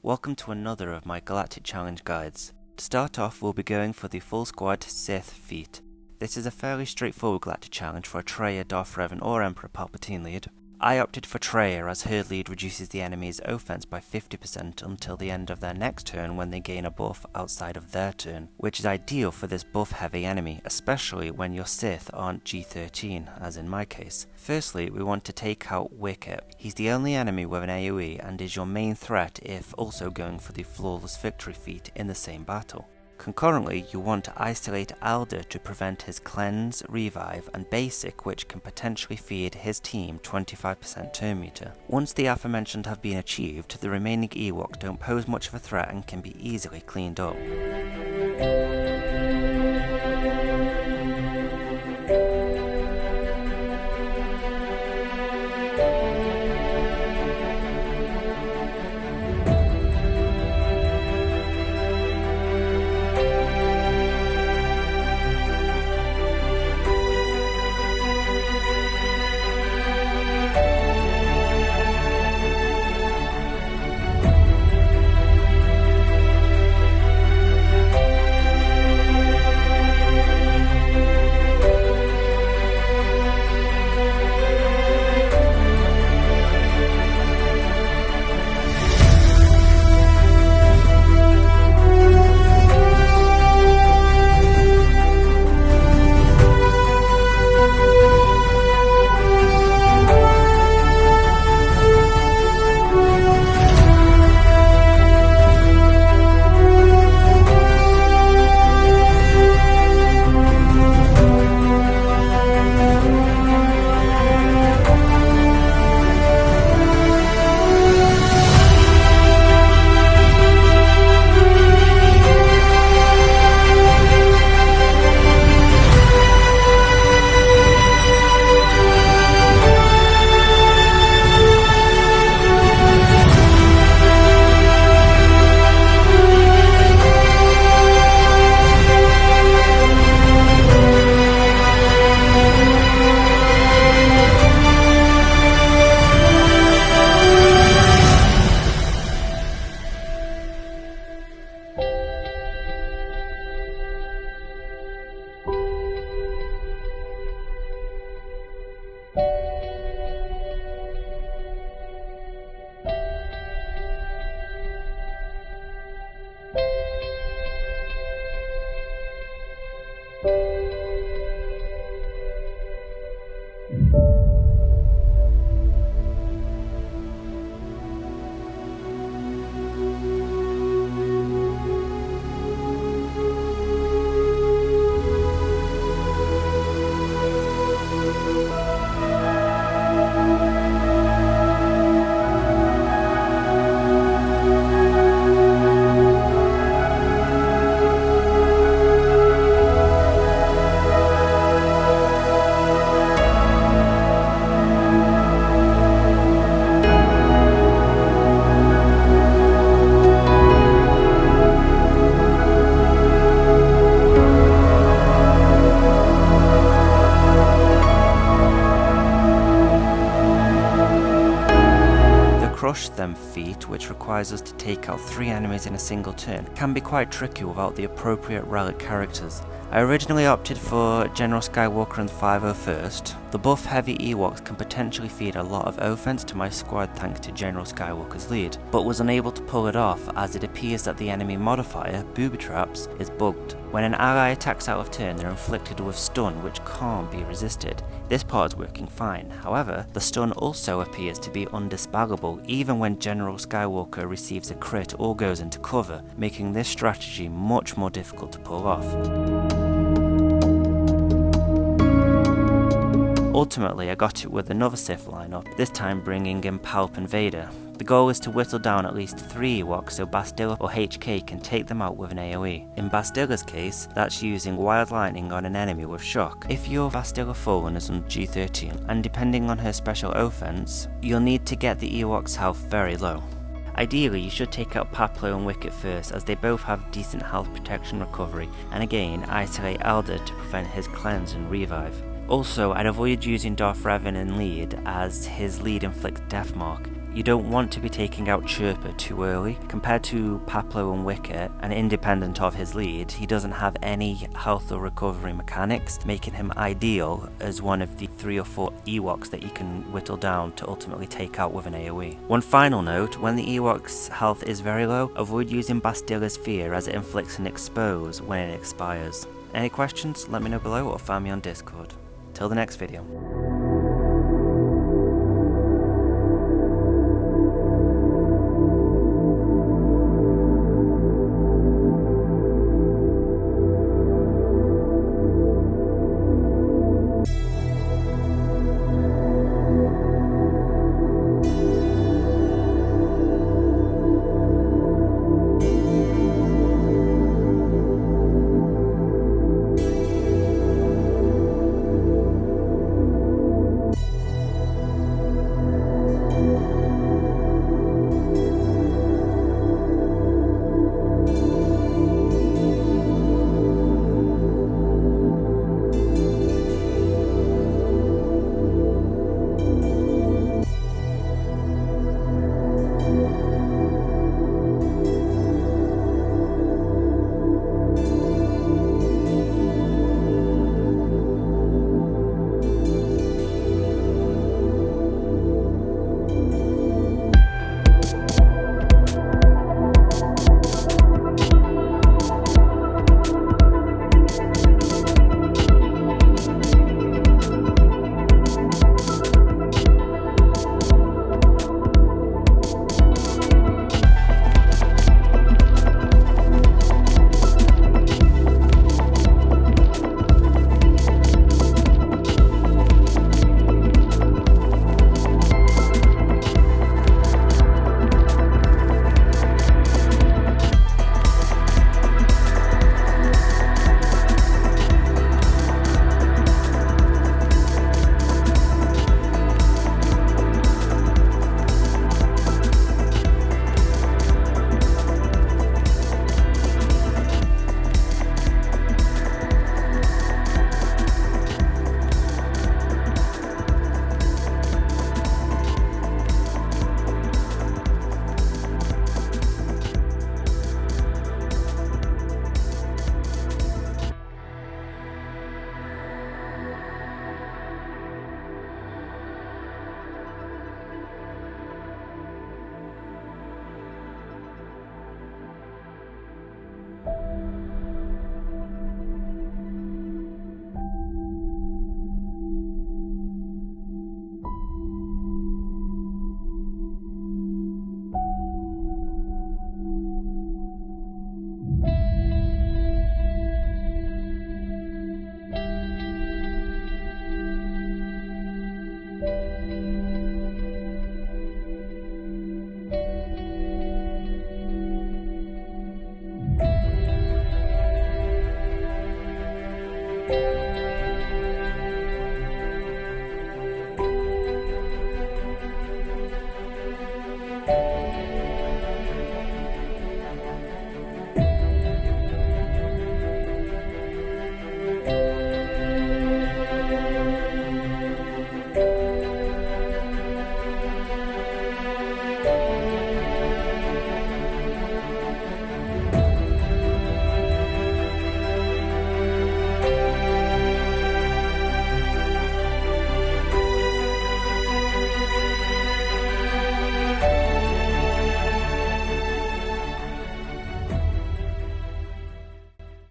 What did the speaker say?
welcome to another of my Galactic Challenge guides. To start off, we'll be going for the full squad Sith feat. This is a fairly straightforward Galactic Challenge for a Traya, Darth Revan or Emperor Palpatine lead. I opted for Traya as her lead reduces the enemy's offense by 50% until the end of their next turn when they gain a buff outside of their turn, which is ideal for this buff heavy enemy, especially when your Sith aren't G13, as in my case. Firstly, we want to take out Wicket. He's the only enemy with an AoE and is your main threat if also going for the Flawless Victory feat in the same battle. Concurrently, you want to isolate Alder to prevent his Cleanse, Revive and Basic, which can potentially feed his team 25% turn meter. Once the aforementioned have been achieved, the remaining Ewok don't pose much of a threat and can be easily cleaned up. Crush Them feat, which requires us to take out 3 enemies in a single turn, can be quite tricky without the appropriate relic characters. I originally opted for General Skywalker and 501st. The buff heavy Ewoks can potentially feed a lot of offense to my squad thanks to General Skywalker's lead, but was unable to pull it off as it appears that the enemy modifier, Booby Traps, is bugged. When an ally attacks out of turn, they're inflicted with stun which can't be resisted. This part is working fine, however, the stun also appears to be undispellable even when General Skywalker receives a crit or goes into cover, making this strategy much more difficult to pull off. Ultimately, I got it with another Sith lineup, this time bringing in Palp and Vader. The goal is to whittle down at least 3 Ewoks so Bastila or HK can take them out with an AoE. In Bastila's case, that's using Wild Lightning on an enemy with shock. If your Bastila Fallen is on G13, and depending on her special offense, you'll need to get the Ewok's health very low. Ideally, you should take out Paplo and Wicket first, as they both have decent health protection recovery, and again isolate Alder to prevent his cleanse and revive. Also, I'd avoid using Darth Revan in lead, as his lead inflicts death mark. You don't want to be taking out Chirper too early. Compared to Paplo and Wicket, and independent of his lead, he doesn't have any health or recovery mechanics, making him ideal as one of the 3 or 4 Ewoks that you can whittle down to ultimately take out with an AoE. One final note, when the Ewok's health is very low, avoid using Bastilla's Fear as it inflicts an expose when it expires. Any questions? Let me know below or find me on Discord. Till the next video.